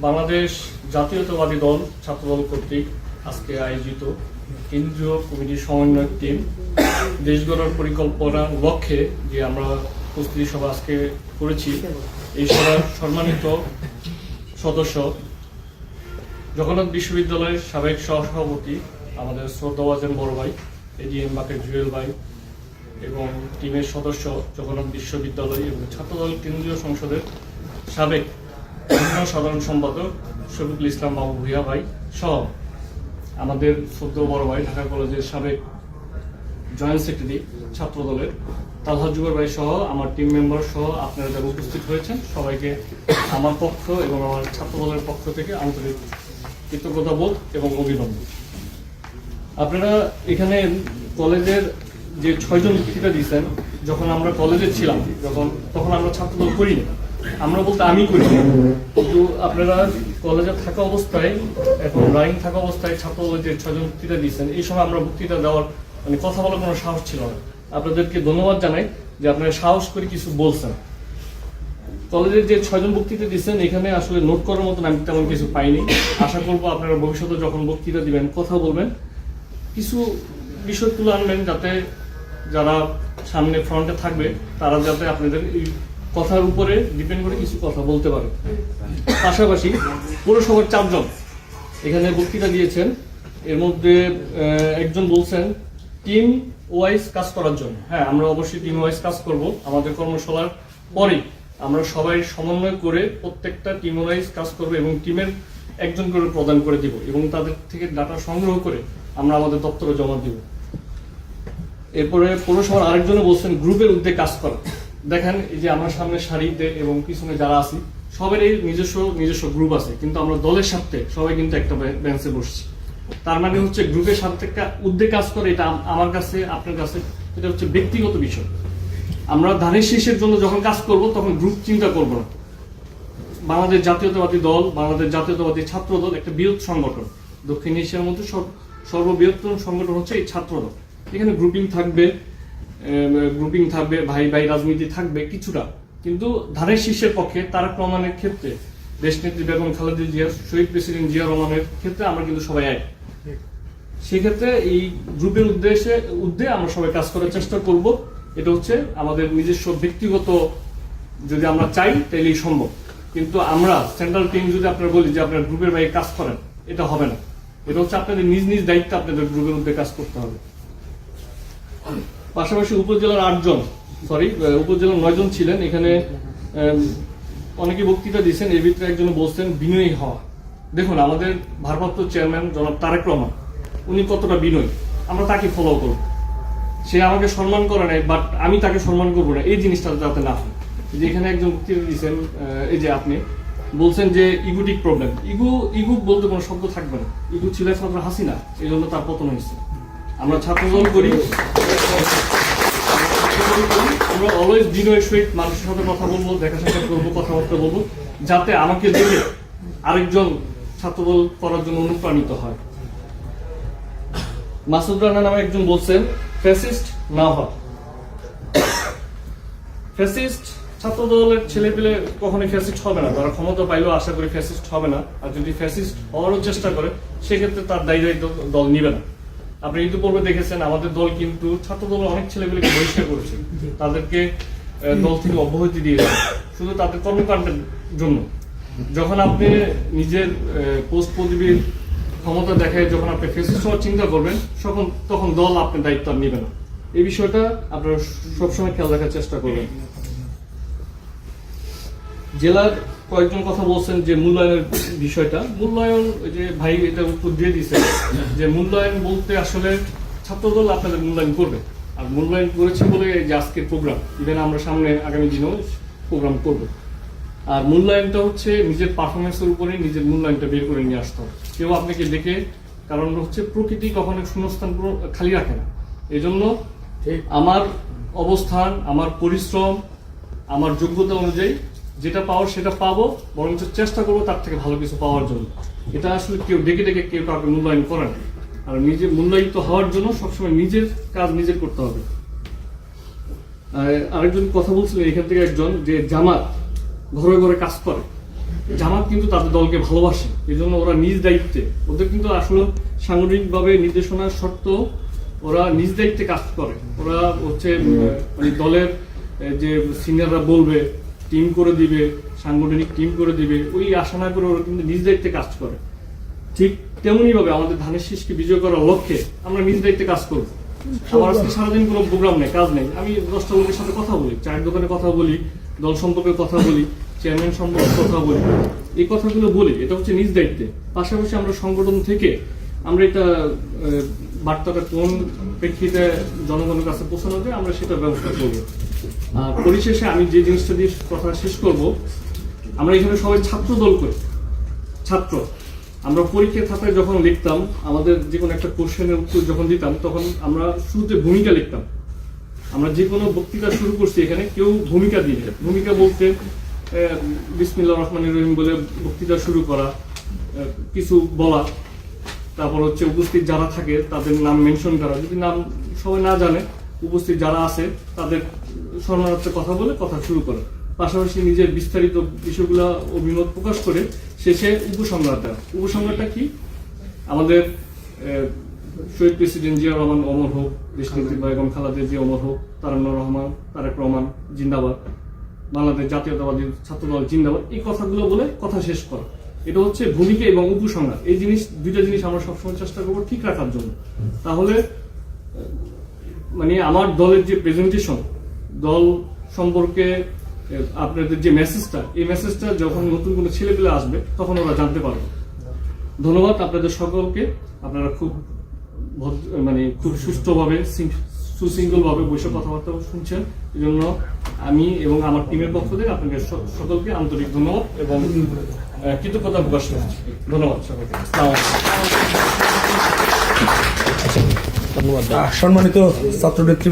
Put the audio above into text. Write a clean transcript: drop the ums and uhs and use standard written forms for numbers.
বাংলাদেশ জাতীয়তাবাদী দল ছাত্রদল কর্তৃক আজকে আয়োজিত কেন্দ্রীয় কমিটির সমন্বয়ক টিম দেশ গড়ার পরিকল্পনার লক্ষ্যে যে আমরা প্রস্তুতি সভা আজকে করেছি, এই সভার সম্মানিত সদস্য জগন্নাথ বিশ্ববিদ্যালয়ের সাবেক সহসভাপতি আমাদের শ্রদ্ধাভাজন বড় ভাই এজিএম বাকের জুয়েল ভাই এবং টিমের সদস্য জগন্নাথ বিশ্ববিদ্যালয় এবং ছাত্রদল কেন্দ্রীয় সংসদের সাবেক সাধারণ সম্পাদক শফিকুল ইসলাম বাবু ভূঁইয়া ভাই সহ আমাদের শ্রদ্ধেয় বড় ভাই ঢাকা কলেজের সাবেক জয়েন্ট সেক্রেটারি ছাত্রদলের তালহাজ জুবের ভাই সহ আমার টিম মেম্বার সহ আপনারা যারা উপস্থিত হয়েছেন সবাইকে আমার পক্ষ এবং আমার ছাত্রদলের পক্ষ থেকে আন্তরিক কৃতজ্ঞতাবোধ এবং অভিনন্দন। আপনারা এখানে কলেজের যে 6 জন বক্তৃতা দিয়েছেন, যখন আমরা কলেজে ছিলাম তখন আমরা ছাত্রদল করিনি, আমরা বলতে আমি করি, কিন্তু আপনারা কলেজে থাকা অবস্থায় এখন রানিং থাকা অবস্থায় ছাত্রদলের যে 6 জন বক্তৃতা দিয়েছেন, এই সময় আমরা বক্তৃতা দেওয়ার কথা বলার কোনো সাহস ছিল না। আপনাদেরকে ধন্যবাদ জানাই যে আপনারা সাহস করে কিছু বলছেন। কলেজের যে 6 জন বক্তৃতা দিচ্ছেন এখানে আসলে নোট করার মতন আমি তেমন কিছু পাইনি। আশা করবো আপনারা ভবিষ্যতে যখন বক্তৃতা দিবেন, কথা বলবেন, কিছু বিষয় তুলে আনবেন যাতে যারা সামনে ফ্রন্টে থাকবে তারা যাতে আপনাদের এই কথার উপরে ডিপেন্ড করে কিছু কথা বলতে পারে। পাশাপাশি পৌরসভার 4 জন এখানে বক্তৃতা দিয়েছেন, এর মধ্যে একজন বলছেন টিম ওয়াইজ কাজ করার জন্য। হ্যাঁ, আমরা অবশ্যই টিম ওয়াইজ কাজ করব। আমাদের কর্মশালার পরেই আমরা সবাই সমন্বয় করে প্রত্যেকটা টিম ওয়াইজ কাজ করব এবং টিমের একজন করে প্রদান করে দিব এবং তাদের থেকে ডাটা সংগ্রহ করে আমরা আমাদের দপ্তরে জমা দিব। এরপরে পৌরসভার আরেকজনে বলছেন গ্রুপের উদ্যোগে কাজ করা। দেখেন, এই যে আমরা সামনে সারিতে এবং পিছনে যারা আছি সবারই নিজস্ব গ্রুপ আছে, কিন্তু আমরা দলের সাথে সবাই কিন্তু একটা বেঞ্চে বসছি। তার মানে হচ্ছে গ্রুপের সাথে উদ্যোগে কাজ করে, এটা আমার কাছে আপনার কাছে এটা হচ্ছে ব্যক্তিগত বিষয়। আমরা ধানের শীষের জন্য যখন কাজ করব তখন গ্রুপ চিন্তা করব না। বাংলাদেশ জাতীয়তাবাদী দল, বাংলাদেশ জাতীয়তাবাদী ছাত্র দল একটা বৃহৎ সংগঠন, দক্ষিণ এশিয়ার মধ্যে সর্ববৃহত্তম সংগঠন হচ্ছে এই ছাত্র দল। এখানে গ্রুপিং থাকবে, ভাই ভাই রাজনীতি থাকবে কিছুটা, কিন্তু ধানের শীর্ষের পক্ষে তারেক রহমানের ক্ষেত্রে, দেশনেত্রী বেগম খালেদা জিয়া, শহীদ প্রেসিডেন্ট জিয়া রহমানের ক্ষেত্রে আমরা কিন্তু সবাই এক। সেক্ষেত্রে এই গ্রুপের উদ্দেশ্যে আমরা সবাই কাজ করার চেষ্টা করব। এটা হচ্ছে আমাদের নিজস্ব ব্যক্তিগত, যদি আমরা চাই তাহলেই সম্ভব। কিন্তু আমরা সেন্ট্রাল টিম যদি আপনারা বলি যে আপনার গ্রুপের বাইরে কাজ করেন, এটা হবে না। এটা হচ্ছে আপনাদের নিজ নিজ দায়িত্ব, আপনাদের গ্রুপের মধ্যে কাজ করতে হবে। পাশাপাশি উপজেলার 9 জন ছিলেন এখানে, অনেকে বক্তৃতা দিয়েছেন, এর ভিতরে একজন বলছেন বিনয়ী হওয়া। দেখুন, আমাদের ভারপ্রাপ্ত চেয়ারম্যান জনাব তারেক রহমান উনি কতটা বিনয়ী, আমরা তাকে ফলো করব। সে আমাকে সম্মান করে নাই, বাট আমি তাকে সম্মান করবো না, এই জিনিসটা যাতে না হয়। যে এখানে একজন বক্তৃতা দিয়েছেন, এই যে আপনি বলছেন যে ইগুটিক প্রবলেম, ইগু বলতে কোনো শব্দ থাকবে না। ইগু ছিল ছাত্র হাসিনা, এই জন্য তার পতন হয়েছে। আমরা ছাত্রদল করি, আমরা অলওয়েজ বিনয়ের সহিত মানুষের সাথে কথা বলবো, দেখা সাক্ষাৎ করবো, কথাবার্তা বলবো, যাতে আমাকে দেখে আরেকজন ছাত্রদল করার জন্য অনুপ্রাণিত হয়। মাসুদ রানা নামে একজন বলছেন ফ্যাসিস্ট না হয়। ফ্যাসিস্ট ছাত্রদলের ছেলেপেলে কখনোই ফ্যাসিস্ট হবে না, তারা ক্ষমতা পাইলেও আশা করি ফ্যাসিস্ট হবে না। আর যদি ফ্যাসিস্ট হওয়ারও চেষ্টা করে সেক্ষেত্রে তার দায়িত্ব দল নিবে না। আপনি ইতিপূর্বে দেখেছেন আমাদের দল কিন্তু ছাত্রদলের অনেক ছেলেগুলিকে বহিষ্কার করেছে, তাদেরকে দল থেকে অব্যাহতি দিয়েছে শুধু তাদের কর্মকাণ্ডের জন্য। যখন আপনি নিজের পোস্ট পদবীর ক্ষমতা দেখায় যখন আপনি ফ্যাসিস্ট হওয়ার চিন্তা করবেন, তখন দল আপনার দায়িত্ব আর নেবে না। এই বিষয়টা আপনারা সবসময় খেয়াল রাখার চেষ্টা করবেন। জেলার কয়েকজন কথা বলছেন যে মূল্যায়নের বিষয়টা, মূল্যায়ন ওই যে ভাই এটা উত্তর দিয়ে দিয়েছে যে মূল্যায়ন বলতে আসলে ছাত্রদল আপনাদের মূল্যায়ন করবে, আর মূল্যায়ন করেছে বলে যে আজকের প্রোগ্রাম, ইভেন আমরা সামনে আগামী দিনেও প্রোগ্রাম করবো। আর মূল্যায়নটা হচ্ছে নিজের পারফরমেন্সের উপরে নিজের মূল্যায়নটা বের করে নিয়ে আসতে হবে। কেউ আপনাকে দেখে, কারণ হচ্ছে প্রকৃতি কখনো শূন্যস্থান খালি রাখে না। এই জন্য আমার অবস্থান, আমার পরিশ্রম, আমার যোগ্যতা অনুযায়ী যেটা পাওয়ার সেটা পাবো, বরঞ্চ চেষ্টা করবো তার থেকে ভালো কিছু পাওয়ার জন্য। এটা আসলে কেউ ডেকে কেউ কাউকে মূল্যায়ন করে না। আর নিজে মূল্যায়িত হওয়ার জন্য সবসময় নিজের কাজ নিজের করতে হবে। আরেকজন কথা বলছিলেন এখান থেকে একজন, যে জামাত ঘরে ঘরে কাজ করে, জামাত কিন্তু তাদের দলকে ভালোবাসে, এই জন্য ওরা নিজ দায়িত্বে, ওদের কিন্তু আসলে সাংগঠনিকভাবে নির্দেশনার শর্ত ওরা নিজ দায়িত্বে কাজ করে। ওরা হচ্ছে মানে দলের যে সিনিয়ররা বলবে টিম করে দিবে, সাংগঠনিক টিম করে দিবে, ওই আশা না করে ওরা কিন্তু নিজ দায়িত্বে কাজ করে। ঠিক তেমনি ভাবে আমাদের ধানের শীষকে বিজয় করার লক্ষ্যে আমরা নিজ দায়িত্বে কাজ করব। আমার আজকে সারাদিন কোনো প্রোগ্রাম নেই, কাজ নেই, আমি 10টা লোকের সাথে কথা বলি, চায়ের দোকানে কথা বলি, দল সম্পর্কে কথা বলি, চেয়ারম্যান সম্পর্কে কথা বলি, এই কথাগুলো বলি, এটা হচ্ছে নিজ দায়িত্বে। পাশাপাশি আমরা সংগঠন থেকে আমরা এটা বার্তাটা কোন প্রেক্ষিতে জনগণের কাছে পৌঁছানো যায় আমরা সেটা ব্যবস্থা করব। আর পরিশেষে আমি যে জিনিসটা দিয়ে কথা শেষ করব, আমরা এখানে সবাই ছাত্র দল করি, ছাত্র। আমরা পরীক্ষার খাতায় যখন লিখতাম, আমাদের যে কোনো একটা কোশ্চেনের উত্তর যখন দিতাম, তখন আমরা শুরুতে ভূমিকা লিখতাম। আমরা যে কোনো বক্তৃতা শুরু করছি এখানে কেউ ভূমিকা দিয়ে, ভূমিকা বলতে বিসমিল্লাহির রহমানির রহিম বলে বক্তৃতা শুরু করা, কিছু বলা, তারপর হচ্ছে উপস্থিত যারা থাকে তাদের নাম মেনশন করা, যদি নাম সবাই না জানে উপস্থিত যারা আছে তাদের সম্মানার্থে কথা বলে কথা শুরু করা, পাশাপাশি নিজের বিস্তারিত বিষয়গুলো অভিমত প্রকাশ করে শেষে উপসংহার দেওয়া। উপসংহারটা কি? আমাদের শহীদ প্রেসিডেন্ট জিয়া রহমান অমর হোক, দেশনেত্রী বেগম খালেদা জিয়া অমর হোক, তারেক রহমান জিন্দাবাদ, বাংলাদেশ জাতীয়তাবাদী ছাত্রদল জিন্দাবাদ, এই কথাগুলো বলে কথা শেষ করা। এটা হচ্ছে ভূমিকা এবং উপসংহার। এই দুইটা জিনিস আমরা সবসময় চেষ্টা করবো ঠিক রাখার জন্য। তাহলে মানে আমার দলের যে প্রেজেন্টেশন, দল সম্পর্কে আপনাদের যে মেসেজটা, এই মেসেজটা যখন নতুন কোনো ছেলেপেলে আসবে তখন ওরা জানতে পারবে। ধন্যবাদ আপনাদের সকলকে। আপনারা খুব মানে খুব সুষ্ঠুভাবে সুশৃঙ্খলভাবে বসে কথাবার্তা শুনছেন, এই জন্য আমি এবং আমার টিমের পক্ষ থেকে আপনাদের সকলকে আন্তরিক ধন্যবাদ এবং কৃতজ্ঞতা প্রকাশ করছি। ধন্যবাদ সকলকে। সম্মানিত ছাত্র নেতৃবৃন্দ।